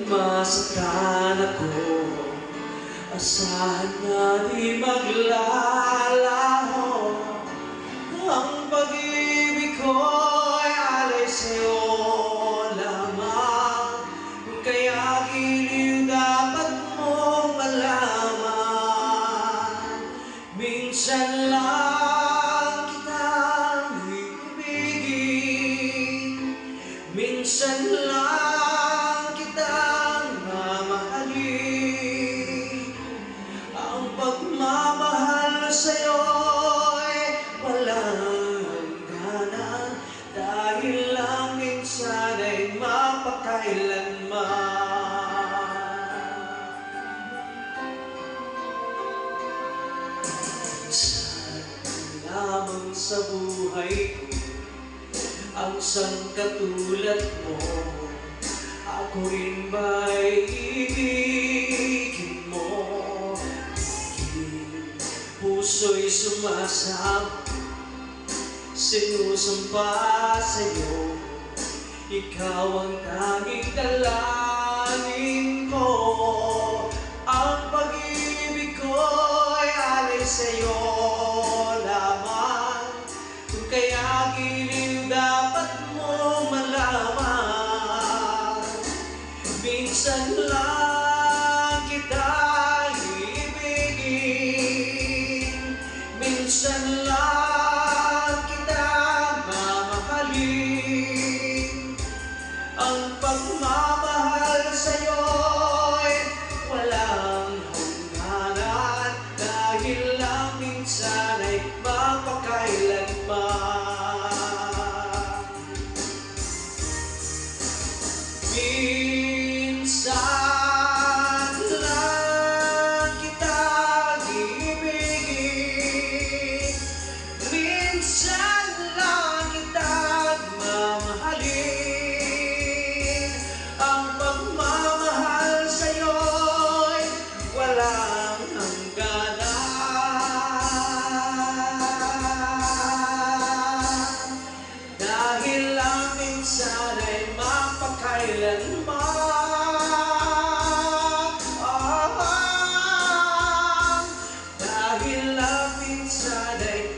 masaktan ako, asahan na di maglalaho. Ang pag-ibig ko'y alay sa'yo lamang, kaya giliw dapat mong malaman. Minsan lang kitang ibigin, minsan lang kitang mamahalin. Ang pagmamahal sa'yo'y walang hangganan, dahil lang minsan ay mapakailanman. Minsan lamang sa buhay ko ang sangkatulad mo, ako rin ba'y ibigin mo? Puso'y sumasama, sinusumpa sa'yo, ikaw ang tanging dalangin ko. Ang pag-ibig ko'y alay sa'yo lamang, kung kaya giliw dapat mo malaman. Minsan lang kita ibigin, minsan lang kita mamahalin. Ang pagmamahal sa'yo'y walang hangganan, dahil lang minsan ay mapakailanman. Minsan lang kita ibigin, minsan lang kita mamahalin. Ang pagmamahal sa'yo'y walang hangganan, dahil lang minsan ay mapakailanman. Dahil lang minsan ay